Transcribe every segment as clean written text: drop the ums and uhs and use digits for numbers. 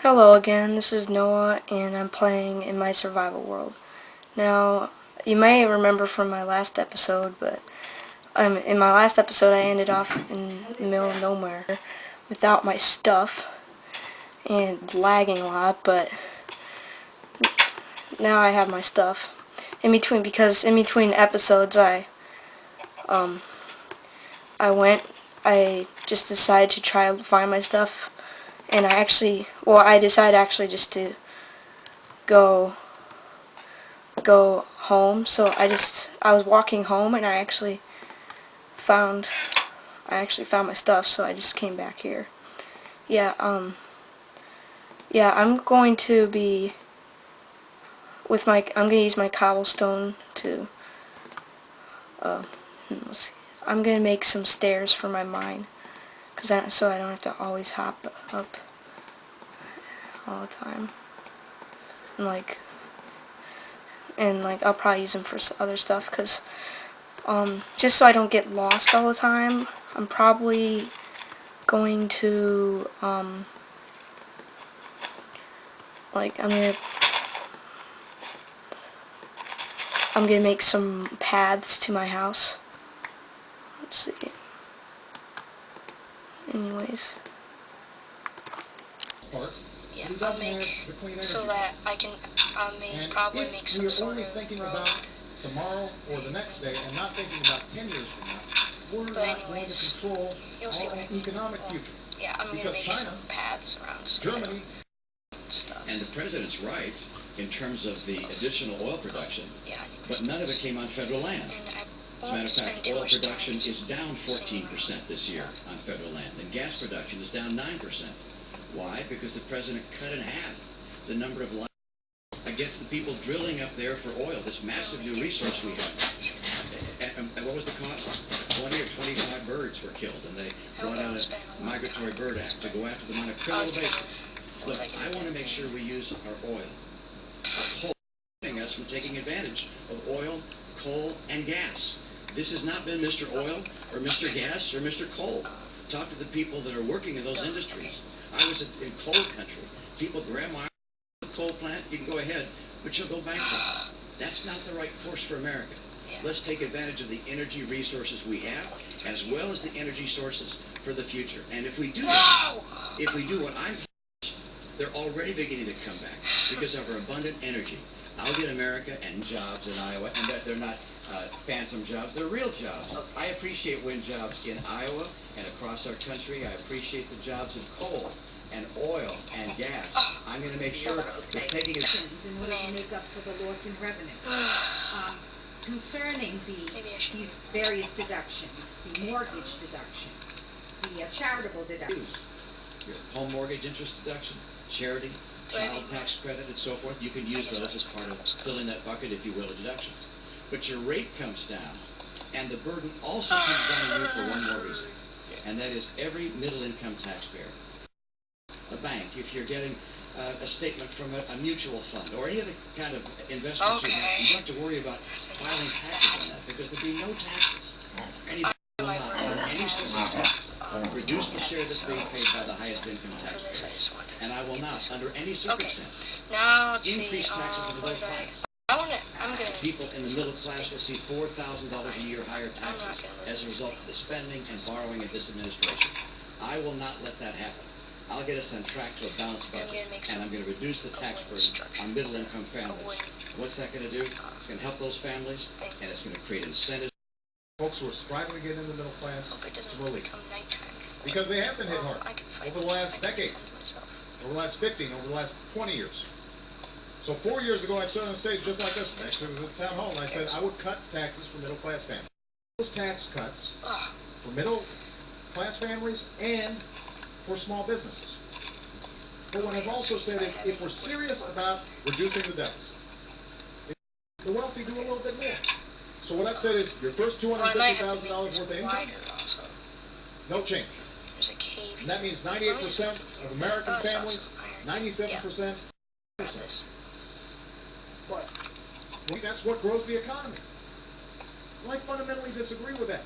Hello again, this is Noah, and I'm playing in my survival world. Now, you may remember from my last episode, but in my last episode I ended off in the middle of nowhere without my stuff and lagging a lot, but now I have my stuff. Because in between episodes um, I just decided to try to find my stuff, and I decided actually just to go home. So I was walking home, and I actually found my stuff. So I just came back here. Yeah. I'm going to be I'm gonna use my cobblestone to let's see. I'm gonna make some stairs for my mine, so I don't have to always hop up all the time. And I'll probably use them for other stuff, because just so I don't get lost all the time, I'm probably going to I'm gonna make some paths to my house. Let's see. Anyways. Yeah, I'll make so that I can probably make some sort of road. Tomorrow or the next day, and not thinking about 10 years from now, we're not going to control our economic future. Yeah, I'm going to make some paths around Germany and stuff. And the president's right in terms of the additional oil production, but none of it came on federal land. As a matter of fact, oil production is down 14% this year on federal land, and gas production is down 9%. Why? Because the president cut in half the number of lives against the people drilling up there for oil, this massive new resource we have. And what was the cost? 20 or 25 birds were killed, and they brought out a Migratory Bird Act to go after them on a criminal basis. Look, I want to make sure we use our oil. Coal is us from taking advantage of oil, coal, and gas. This has not been Mr. Oil or Mr. Gas or Mr. Coal. Talk to the people that are working in those industries. I was in coal country. People grab my coal plant, you can go ahead, but you'll go bankrupt. That's not the right course for America. Let's take advantage of the energy resources we have, as well as the energy sources for the future. And if we do that, if we do what I'm they're already beginning to come back because of our abundant energy. I'll get America and jobs in Iowa, and that they're not phantom jobs, they're real jobs. I appreciate wind jobs in Iowa and across our country. I appreciate the jobs in coal and oil and gas. I'm going to make sure we're taking it in order to make up for the loss in revenue. Concerning these various deductions, the mortgage deduction, the charitable deduction. Your home mortgage interest deduction, charity, child tax credit, and so forth, you can use those as part of filling that bucket, if you will, of deductions. But your rate comes down, and the burden also comes down on you for one more reason, and that is every middle-income taxpayer. A bank, if you're getting a statement from a mutual fund or any other kind of investments you don't have to worry about filing taxes on that, because there'll be no taxes. Anybody will not, under any circumstances, reduce the share that's being paid by the highest income taxpayers. And I will not, under any circumstances, increase taxes on the middle class. People in the middle class will see $4,000 a year higher taxes as a result of the spending and borrowing of this administration. I will not let that happen. I'll get us on track to a balanced budget, and I'm going to reduce the tax burden on middle-income families. What's that going to do? It's going to help those families, and it's going to create incentives. Folks who are striving to get into the middle class slowly, because they have been hit hard over the last decade, over the last 15, over the last 20 years. So 4 years ago, I stood on stage just like this. Actually, it was at the town hall, and I said I would cut taxes for middle-class families. Those tax cuts for middle-class families and for small businesses. But what I've also said is, if we're serious about reducing the deficit, the wealthy do a little bit more. So what I've said is, your first $250,000 worth of income, no change. And that means 98% of American families, 97%. But that's what grows the economy. Well, I fundamentally disagree with that.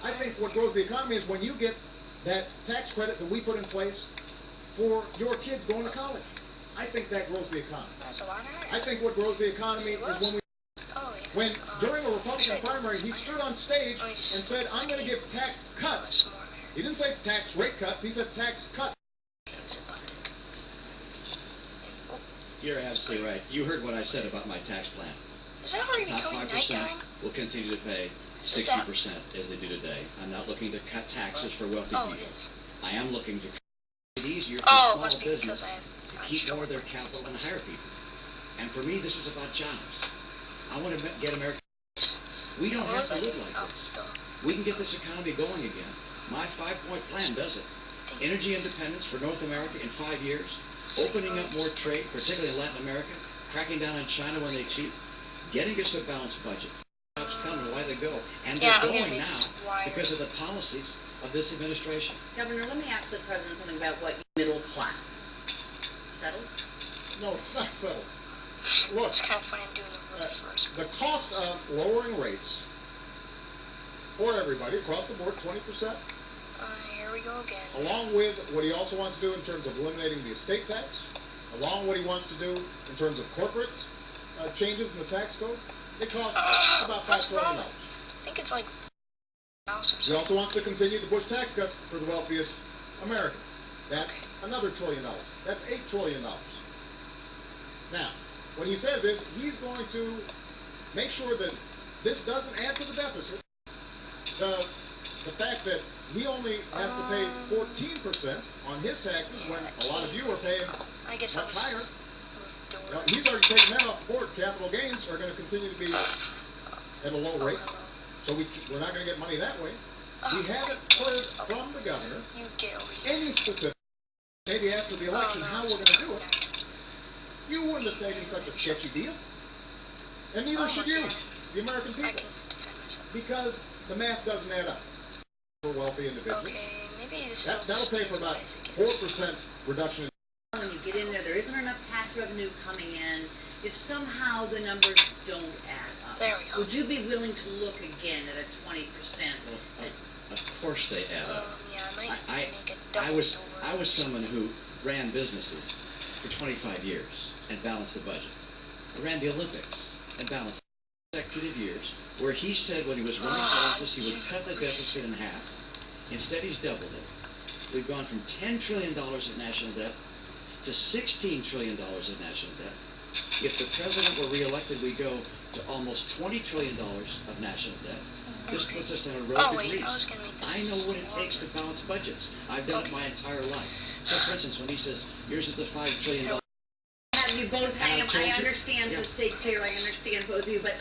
I think what grows the economy is when you get that tax credit that we put in place for your kids going to college. I think that grows the economy. That's a lot higher. I think what grows the economy is when we... Oh, yeah. When during a Republican primary, he stood on stage and said, I'm going to give tax cuts. He didn't say tax rate cuts, he said tax cuts. You're absolutely right. You heard what I said about my tax plan. Is that already Top becoming 5% nighttime? will continue to pay 60% as they do today. I'm not looking to cut taxes for wealthy Oh, people. it is. I am looking to make it easier for Oh, small must be because business I have to keep more of their capital and hire people. And for me, this is about jobs. I want to get America. We don't have to live like this. We can get this economy going again. My 5-point plan does it. Energy independence for North America in 5 years. Opening up more trade, particularly in Latin America. Cracking down on China when they cheat. Getting us to a balanced budget. Jobs come and why they go. And they're going now because of the policies of this administration. Governor, let me ask the President something about what middle class. Settled? No, it's not settled. Look, It's kind of funny I'm doing the roof first. the cost of lowering rates for everybody across the board, 20%, Here we go again. along with what he also wants to do in terms of eliminating the estate tax, along what he wants to do in terms of corporate changes in the tax code, it costs about $5 trillion. I think it's like house or He something. also wants to continue the Bush tax cuts for the wealthiest Americans. That's another $1 trillion. That's $8 trillion. Now, what he says is he's going to make sure that this doesn't add to the deficit. The fact that he only has to pay 14% on his taxes when a lot of you are paying I guess much I'll higher. just Now, he's already taken that off the board. Capital gains are going to continue to be at a low rate, so we're not going to get money that way. We haven't heard from the governor You get over here. any specific, maybe after the election, how we're going to do it. You wouldn't have taken such a sketchy deal, and neither should you, the American I people, can defend myself. because the math doesn't add up for wealthy individuals. Okay, maybe this That'll is pay for about as bad as it gets. 4% reduction in... When you get in there isn't enough tax revenue coming in. If somehow the numbers don't add up, There we go. would you be willing to look again at a 20%? Of course they add up. Yeah, I might I make a double I was someone who ran businesses for 25 years and balanced the budget. I ran the Olympics and balanced consecutive years where he said when he was running for office he would cut the deficit in half. Instead he's doubled it. We've gone from $10 trillion of national debt to $16 trillion of national debt. If the president were reelected, we go to almost $20 trillion of national debt. This puts us on a road to wait, I was Greece. gonna make I this know what it takes to balance budgets. I've done it my entire life. So, for instance, when he says, yours is a $5 trillion... Have you both hang told you. I understand Yeah. the stakes here, I understand both of you, but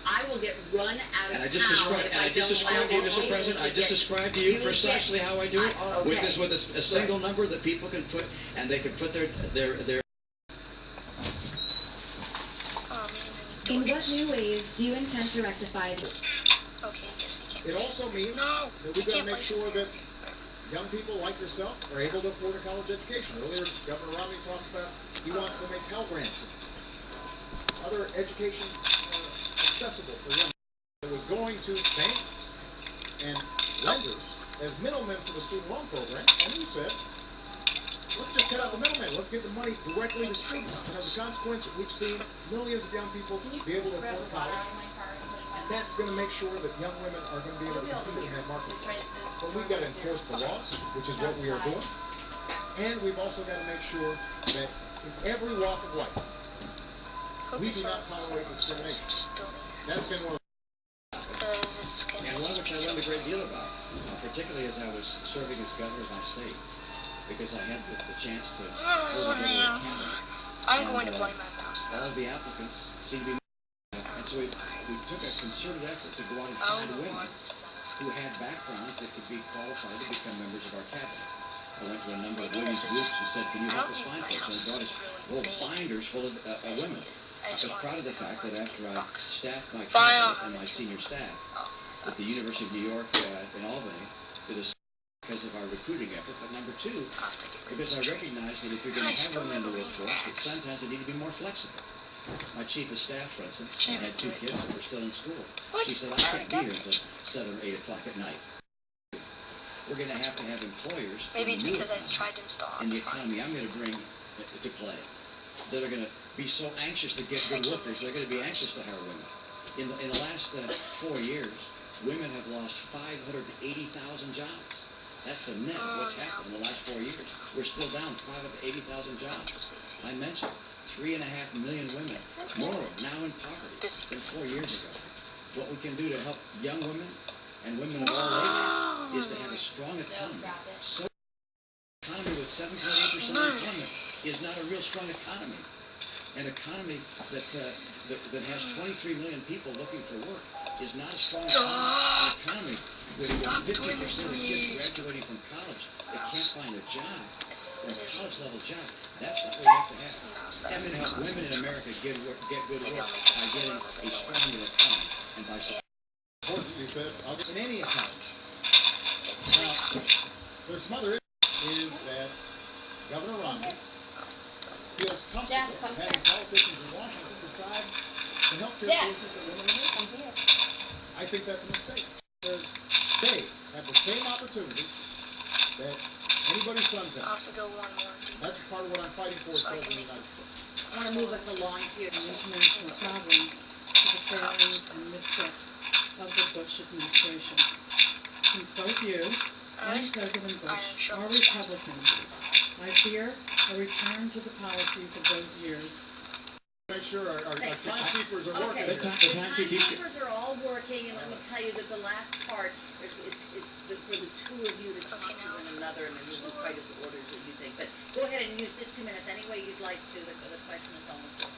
I will get run out of And I town just described, if I don't described to you, allow Mr. people President, I to just get- described to you precisely how I do it, with okay. this, with a single number that people can put, and they can put their In what new ways do you intend to rectify the... Okay, yes, you can. It also means No, that we've I got to can't make place sure it that there. young people like yourself are able to afford a college education. Earlier, Governor Romney talked about he wants to make Pell Grants and other education accessible for young people. It was going to banks and lenders as middlemen for the student loan program, and he said, let's just cut out the middleman. Let's get the money directly to students. And as a consequence, we've seen millions of young people be able to afford college. And that's going to make sure that young women are going to be able to compete in that market. But we've got to enforce the laws, which is what we are doing. And we've also got to make sure that in every walk of life, we do not tolerate discrimination. That's been one of and one which I learned a great deal about, particularly as I was serving as governor of my state, because I had the chance to pull together a cabinet. I'm going to play my mouse. All of the applicants seemed to be, and so we took a concerted effort to go out and find women who had backgrounds that could be qualified to become members of our cabinet. I went to a number of women's groups and said, can you help us find folks? And I brought us whole binders full of women. I was proud of the fact that after I staffed my cabinet and my senior staff at the University of New York in Albany, did a because of our recruiting effort, but number two, because I recognize that if you're going to have women in the workforce, that sometimes they need to be more flexible. My chief of staff, for instance, had 2 kids that were still in school. She said, I can't be here until 7 or 8 o'clock at night. we're going to have employers Maybe it's in the new because I economy, tried to install in the economy I'm going to bring to play, that are going to be so anxious to get good workers, they're going to be anxious to hire women. In the last 4 years, women have lost 580,000 jobs. That's the net of what's happened in the last 4 years. We're still down 580,000 jobs. I mentioned 3.5 million women, more now in poverty than 4 years ago. What we can do to help young women and women of all ages is to have a strong economy. So economy with 7.8% unemployment is not a real strong economy. An economy that has 23 million people looking for work is not a strong economy. An economy with 50% of kids graduating from college that can't find a job, or a college-level job. That's what we have to have. I'm going to help women in America get good work by getting a stronger economy and by supporting You said in any economy. Now, there's some other issue is that Governor Romney feels comfortable having politicians in Washington decide the health care choices that women are making. I think that's a mistake. They have the same opportunities that anybody's sons have. I'll have to go one more. That's part of what I'm fighting for as President of the United States. I want to move us along here. The international traveling to the failings and missteps of the Bush administration. Since both you and President Bush are Republicans, I fear a return to the policies of those years. Make sure our timekeepers are working. The Timekeepers are all working, and let me tell you that the last part, it's for the two of you to talk to one another, and then we'll quite as orders as you think. But go ahead and use this 2 minutes any way you'd like to. The question is on the floor.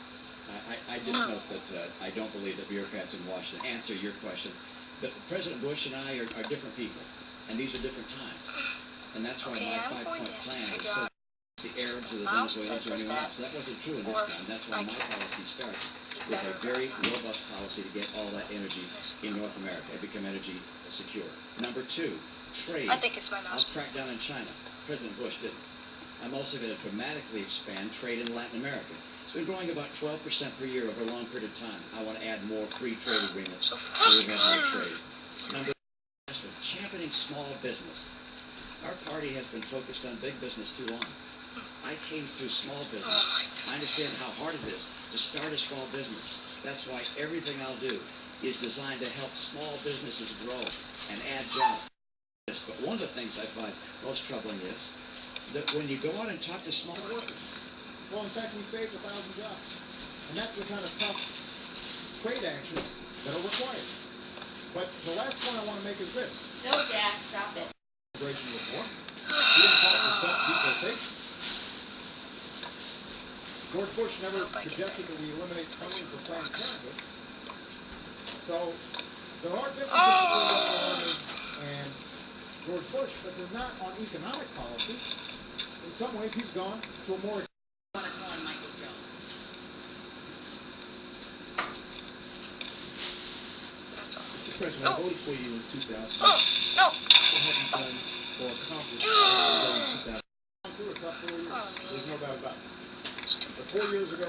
I just note that I don't believe that bureaucrats in Washington answer your question. But President Bush and I are different people, and these are different times. And that's why my 5-point plan was so the Arabs or the Venezuelans or anyone else. That wasn't true in this time. That's why my policy starts with a very robust policy to get all that energy in North America and become energy secure. Number 2, trade. I think it's my mouse. I'll crack down in China. President Bush didn't. I'm also going to dramatically expand trade in Latin America. It's been growing about 12% per year over a long period of time. I want to add more free trade agreements so we have more trade. Number 3, championing small business. Our party has been focused on big business too long. I came through small business. I understand how hard it is to start a small business. That's why everything I'll do is designed to help small businesses grow and add jobs. But one of the things I find most troubling is that when you go out and talk to small workers, Well, in fact, we saved 1,000 jobs. And that's the kind of tough trade actions that are required. But the last point I want to make is this. No, Jack, stop it. Immigration reform. We didn't call for deportation. George Bush never suggested that we eliminate funding for Planned Parenthood. So there are differences between Governor Romney and George Bush, but they're not on economic policy. In some ways, he's gone to a more I want to call on Michael Jones. Mr. President, I voted for you in 2000. Oh, no. What have you done or accomplished in 2000? It's up 4 years. There's no doubt about it. But 4 years ago,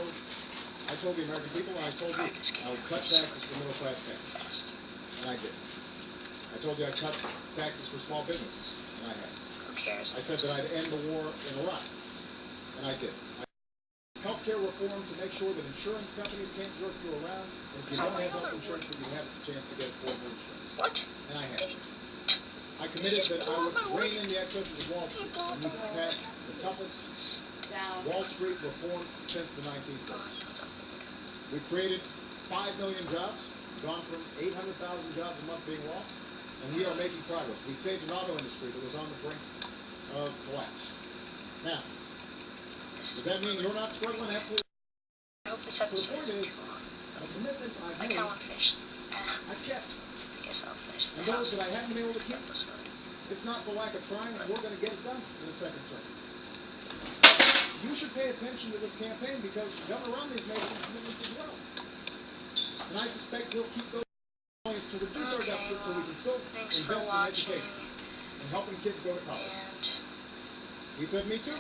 I told the American people, and I told you, I would cut taxes for middle-class families. And I did. I told you I'd cut taxes for small businesses, and I have. Who cares? I said that I'd end the war in Iraq, and I did. Healthcare reform to make sure that insurance companies can't jerk you around. And if you don't have health insurance, then you have a chance to get affordable insurance. What? And I have. I committed that I would rein in the excesses of Wall Street, and we passed the toughest Wall Street reforms since the 1930s. We created 5 million jobs, gone from 800,000 jobs a month being lost, and we are making progress. We saved an auto industry that was on the brink of collapse. Now, does that mean you're not struggling? Absolutely. I hope this So the episode point isn't is, too long. the commitments I've I made, kind of want to finish. I've kept. I guess I'll finish the And those house that I haven't been able to keep, episode. it's not for lack of trying, and we're going to get it done in the second term. You should pay attention to this campaign because Governor Romney's made some commitments as well. And I suspect he'll keep those going to reduce our deficit so we can still Thanks invest for in watching. education and helping kids go to college. And He said, me too.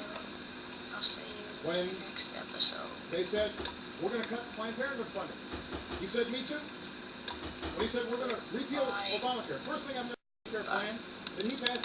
I'll see you When in the next episode. they said, we're going to cut Planned Parenthood funding. He said, me too. When he said, we're going to repeal Bye. Obamacare. First thing I'm going to do is plan that he passed